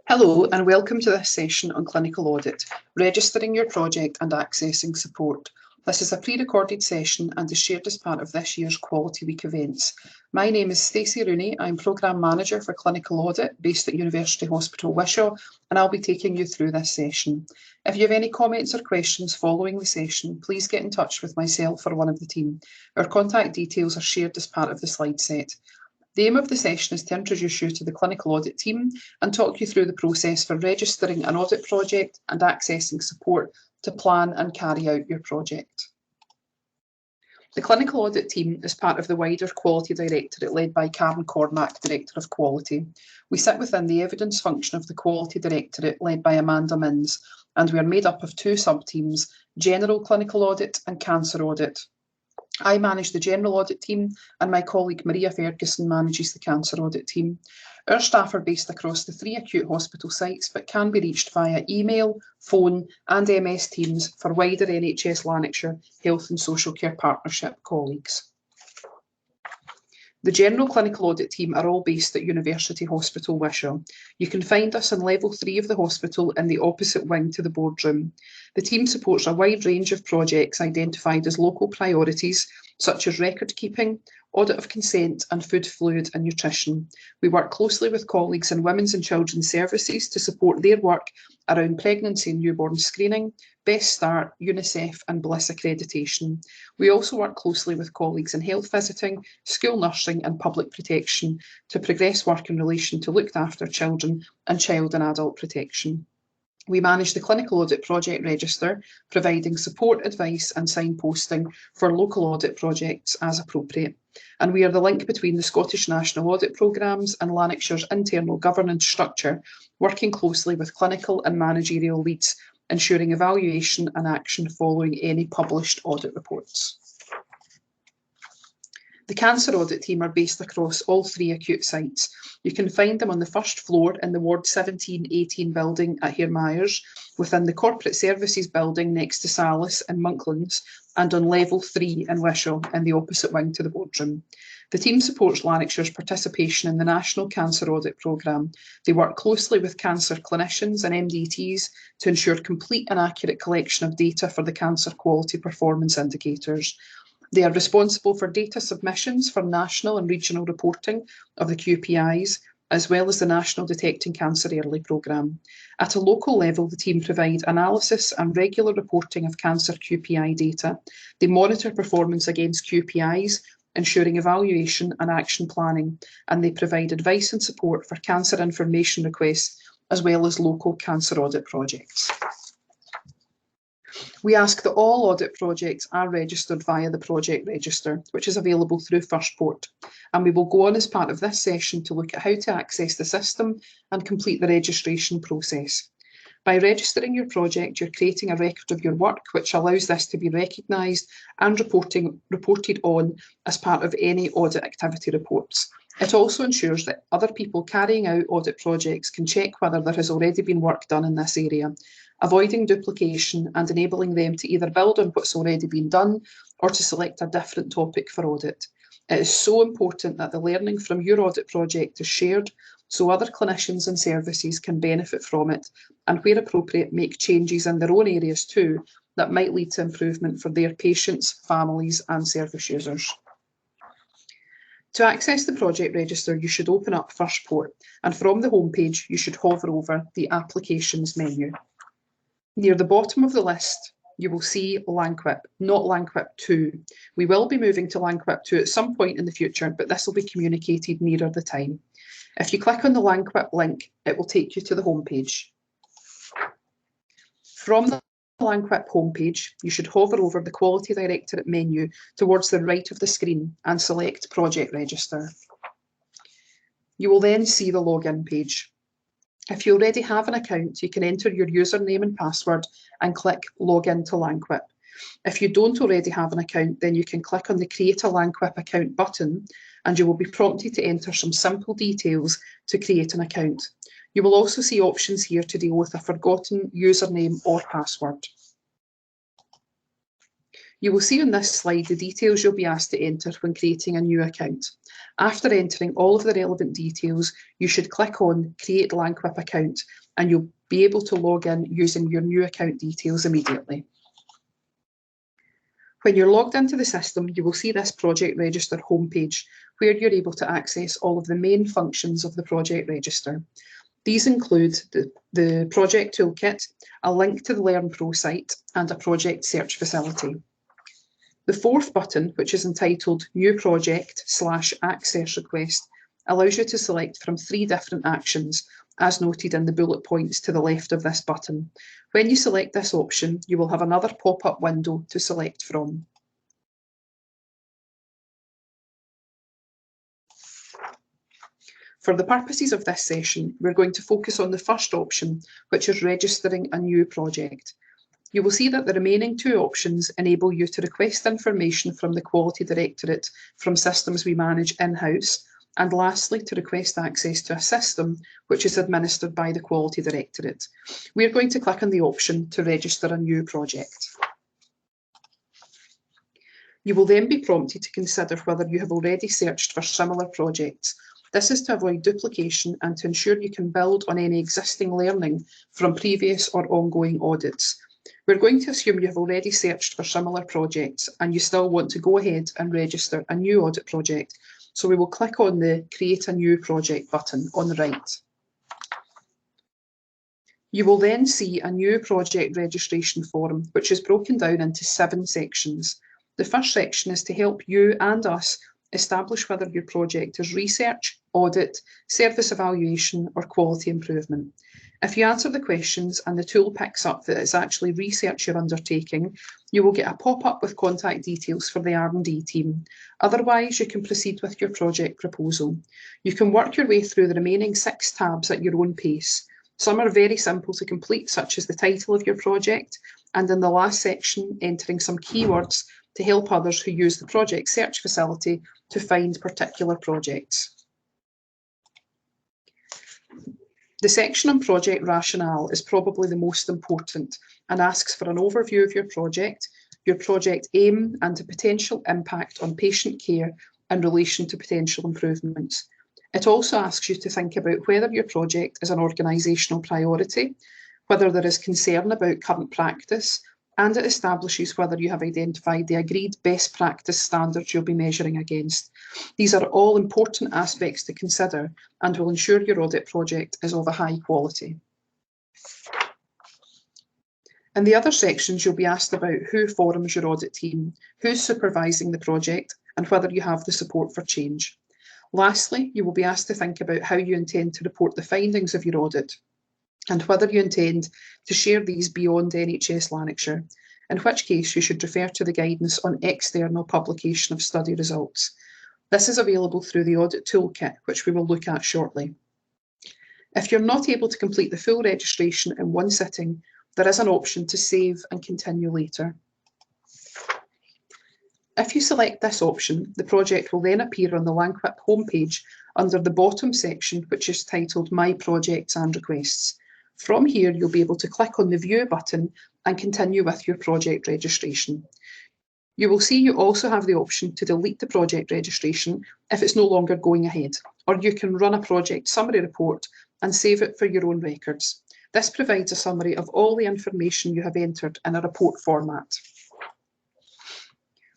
Hello and welcome to this session on clinical audit, registering your project and accessing support. This is a pre-recorded session and is shared as part of this year's Quality Week events. My name is Stacey Rooney. I'm Programme Manager for Clinical Audit based at University Hospital Wishaw, and I'll be taking you through this session. If you have any comments or questions following the session, please get in touch with myself or one of the team. Our contact details are shared as part of the slide set. The aim of the session is to introduce you to the clinical audit team and talk you through the process for registering an audit project and accessing support to plan and carry out your project. The clinical audit team is part of the wider Quality Directorate led by Karen Cormack, Director of Quality. We sit within the evidence function of the Quality Directorate led by Amanda Minns, and we are made up of two sub-teams, General Clinical Audit and Cancer Audit. I manage the General Audit team and my colleague Maria Ferguson manages the Cancer Audit team. Our staff are based across the 3 acute hospital sites but can be reached via email, phone and MS Teams for wider NHS Lanarkshire Health and Social Care Partnership colleagues. The General Clinical Audit team are all based at University Hospital Wishaw. You can find us on level 3 of the hospital in the opposite wing to the boardroom. The team supports a wide range of projects identified as local priorities, such as record keeping, audit of consent and food, fluid and nutrition. We work closely with colleagues in Women's and Children's Services to support their work around pregnancy and newborn screening, Best Start, UNICEF and BLIS accreditation. We also work closely with colleagues in health visiting, school nursing and public protection to progress work in relation to looked after children and child and adult protection. We manage the Clinical Audit Project Register, providing support, advice and signposting for local audit projects as appropriate. And we are the link between the Scottish National Audit Programmes and Lanarkshire's internal governance structure, working closely with clinical and managerial leads, ensuring evaluation and action following any published audit reports. The Cancer Audit team are based across all 3 acute sites. You can find them on the first floor in the Ward 17-18 building at Hare Myers, within the Corporate Services building next to Salis in Monklands, and on level 3 in Wishaw in the opposite wing to the boardroom. The team supports Lanarkshire's participation in the National Cancer Audit Programme. They work closely with cancer clinicians and MDTs to ensure complete and accurate collection of data for the cancer quality performance indicators. They are responsible for data submissions for national and regional reporting of the QPIs, as well as the National Detecting Cancer Early programme. At a local level, the team provide analysis and regular reporting of cancer QPI data. They monitor performance against QPIs, ensuring evaluation and action planning, and they provide advice and support for cancer information requests, as well as local cancer audit projects. We ask that all audit projects are registered via the project register, which is available through Firstport. And we will go on as part of this session to look at how to access the system and complete the registration process. By registering your project, you're creating a record of your work, which allows this to be recognised and reported on as part of any audit activity reports. It also ensures that other people carrying out audit projects can check whether there has already been work done in this area, avoiding duplication and enabling them to either build on what's already been done or to select a different topic for audit. It is so important that the learning from your audit project is shared so other clinicians and services can benefit from it and, where appropriate, make changes in their own areas too that might lead to improvement for their patients, families and service users. To access the project register, you should open up Firstport, and from the homepage you should hover over the Applications menu. Near the bottom of the list, you will see LANQUIP, not LANQUIP 2. We will be moving to LANQUIP 2 at some point in the future, but this will be communicated nearer the time. If you click on the LANQUIP link, it will take you to the homepage. From the LANQUIP homepage, you should hover over the Quality Directorate menu towards the right of the screen and select Project Register. You will then see the login page. If you already have an account, you can enter your username and password and click Login to LANQUIP. If you don't already have an account, then you can click on the Create a LANQUIP account button and you will be prompted to enter some simple details to create an account. You will also see options here to deal with a forgotten username or password. You will see on this slide the details you'll be asked to enter when creating a new account. After entering all of the relevant details, you should click on Create LangQuip account and you'll be able to log in using your new account details immediately. When you're logged into the system, you will see this Project Register homepage, where you're able to access all of the main functions of the Project Register. These include the Project Toolkit, a link to the Learn Pro site, and a Project Search facility. The fourth button, which is entitled New Project/Access Request, allows you to select from 3 different actions, as noted in the bullet points to the left of this button. When you select this option, you will have another pop-up window to select from. For the purposes of this session, we're going to focus on the first option, which is registering a new project. You will see that the remaining 2 options enable you to request information from the Quality Directorate from systems we manage in-house, and lastly, to request access to a system which is administered by the Quality Directorate. We are going to click on the option to register a new project. You will then be prompted to consider whether you have already searched for similar projects. This is to avoid duplication and to ensure you can build on any existing learning from previous or ongoing audits. We're going to assume you have already searched for similar projects and you still want to go ahead and register a new audit project. So we will click on the Create a New Project button on the right. You will then see a new project registration form, which is broken down into 7 sections. The first section is to help you and us establish whether your project is research, audit, service evaluation, or quality improvement. If you answer the questions and the tool picks up that it's actually research you're undertaking, you will get a pop-up with contact details for the R&D team. Otherwise, you can proceed with your project proposal. You can work your way through the remaining 6 tabs at your own pace. Some are very simple to complete, such as the title of your project, and in the last section, entering some keywords to help others who use the project search facility to find particular projects. The section on project rationale is probably the most important and asks for an overview of your project aim and the potential impact on patient care in relation to potential improvements. It also asks you to think about whether your project is an organisational priority, whether there is concern about current practice, and it establishes whether you have identified the agreed best practice standards you'll be measuring against. These are all important aspects to consider and will ensure your audit project is of a high quality. In the other sections, you'll be asked about who forms your audit team, who's supervising the project, and whether you have the support for change. Lastly, you will be asked to think about how you intend to report the findings of your audit, and whether you intend to share these beyond NHS Lanarkshire, in which case you should refer to the guidance on external publication of study results. This is available through the Audit Toolkit, which we will look at shortly. If you're not able to complete the full registration in one sitting, there is an option to save and continue later. If you select this option, the project will then appear on the LangQuip homepage under the bottom section, which is titled My Projects and Requests. From here, you'll be able to click on the View button and continue with your project registration. You will see you also have the option to delete the project registration if it's no longer going ahead, or you can run a project summary report and save it for your own records. This provides a summary of all the information you have entered in a report format.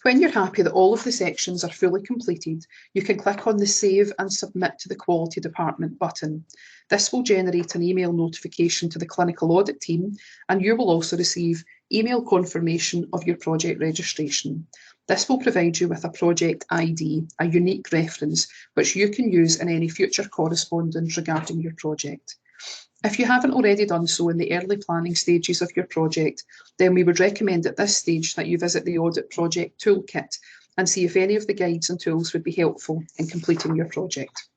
When you're happy that all of the sections are fully completed, you can click on the Save and Submit to the Quality Department button. This will generate an email notification to the clinical audit team, and you will also receive email confirmation of your project registration. This will provide you with a project ID, a unique reference, which you can use in any future correspondence regarding your project. If you haven't already done so in the early planning stages of your project, then we would recommend at this stage that you visit the Audit Project Toolkit and see if any of the guides and tools would be helpful in completing your project.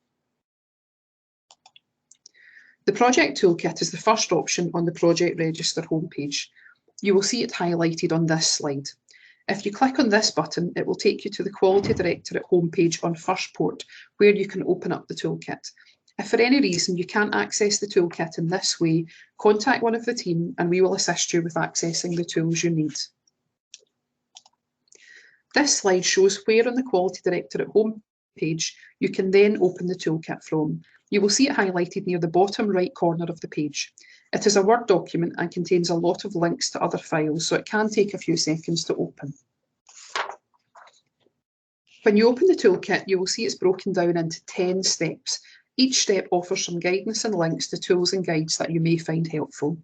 The Project Toolkit is the first option on the Project Register homepage. You will see it highlighted on this slide. If you click on this button, it will take you to the Quality Directorate homepage on First Port, where you can open up the toolkit. If for any reason you can't access the toolkit in this way, contact one of the team and we will assist you with accessing the tools you need. This slide shows where on the Quality Directorate homepage you can then open the toolkit from. You will see it highlighted near the bottom right corner of the page. It is a Word document and contains a lot of links to other files, so it can take a few seconds to open. When you open the toolkit, you will see it's broken down into 10 steps. Each step offers some guidance and links to tools and guides that you may find helpful.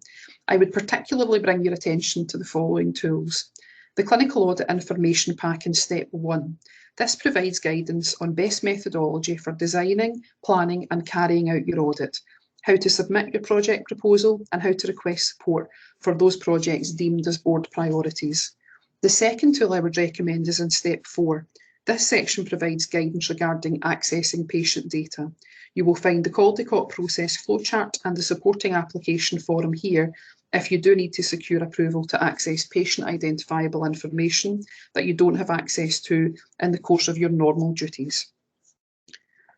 I would particularly bring your attention to the following tools. The Clinical Audit Information Pack in Step 1. This provides guidance on best methodology for designing, planning and carrying out your audit, how to submit your project proposal and how to request support for those projects deemed as board priorities. The second tool I would recommend is in Step 4. This section provides guidance regarding accessing patient data. You will find the Caldecott process flowchart and the supporting application form here if you do need to secure approval to access patient identifiable information that you don't have access to in the course of your normal duties.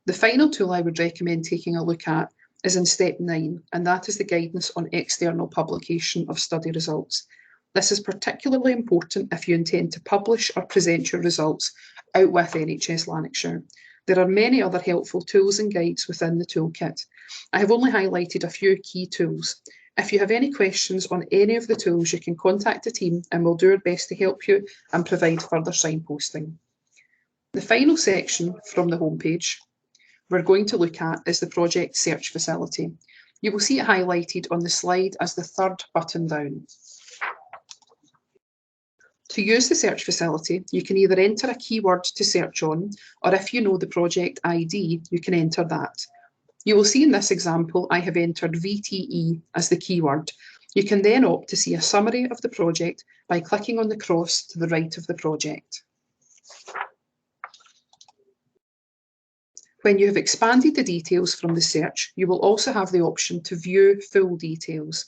The final tool I would recommend taking a look at is in Step 9, and that is the guidance on external publication of study results. This is particularly important if you intend to publish or present your results out with NHS Lanarkshire. There are many other helpful tools and guides within the toolkit. I have only highlighted a few key tools. If you have any questions on any of the tools, you can contact the team and we'll do our best to help you and provide further signposting. The final section from the homepage we're going to look at is the project search facility. You will see it highlighted on the slide as the third button down. To use the search facility, you can either enter a keyword to search on, or if you know the project ID, you can enter that. You will see in this example, I have entered VTE as the keyword. You can then opt to see a summary of the project by clicking on the cross to the right of the project. When you have expanded the details from the search, you will also have the option to view full details.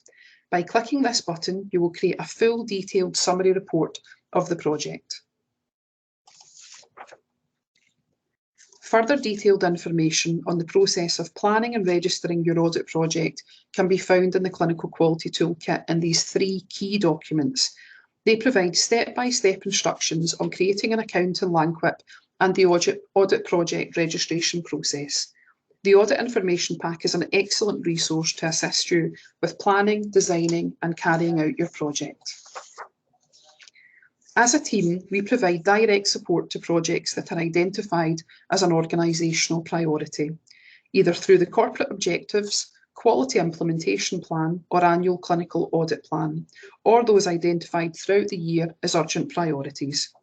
By clicking this button, you will create a full detailed summary report of the project. Further detailed information on the process of planning and registering your audit project can be found in the Clinical Quality Toolkit in these 3 key documents. They provide step-by-step instructions on creating an account in LANQUIP and the audit project registration process. The Audit Information Pack is an excellent resource to assist you with planning, designing and carrying out your project. As a team, we provide direct support to projects that are identified as an organisational priority, either through the corporate objectives, quality implementation plan or annual clinical audit plan, or those identified throughout the year as urgent priorities.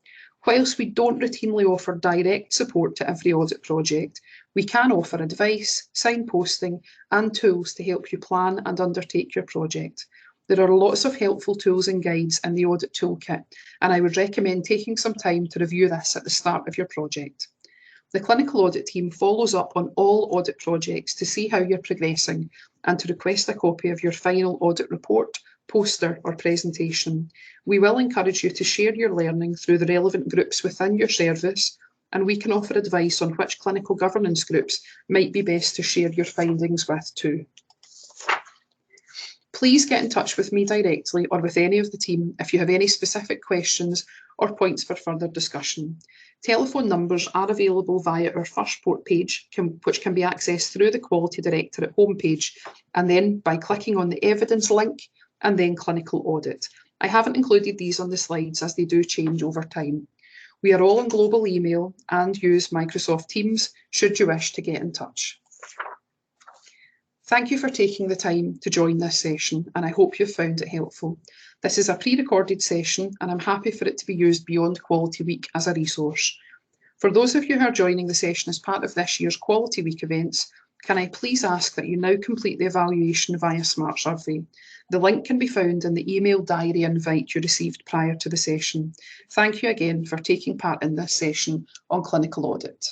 Whilst we don't routinely offer direct support to every audit project, we can offer advice, signposting and tools to help you plan and undertake your project. There are lots of helpful tools and guides in the audit toolkit, and I would recommend taking some time to review this at the start of your project. The clinical audit team follows up on all audit projects to see how you're progressing and to request a copy of your final audit report, poster or presentation. We will encourage you to share your learning through the relevant groups within your service, and we can offer advice on which clinical governance groups might be best to share your findings with too. Please get in touch with me directly or with any of the team if you have any specific questions or points for further discussion. Telephone numbers are available via our First Port page, which can be accessed through the Quality Directorate homepage, and then by clicking on the evidence link and then clinical audit. I haven't included these on the slides as they do change over time. We are all on global email and use Microsoft Teams should you wish to get in touch. Thank you for taking the time to join this session, and I hope you've found it helpful. This is a pre-recorded session and I'm happy for it to be used beyond Quality Week as a resource. For those of you who are joining the session as part of this year's Quality Week events, can I please ask that you now complete the evaluation via Smart Survey. The link can be found in the email diary invite you received prior to the session. Thank you again for taking part in this session on clinical audit.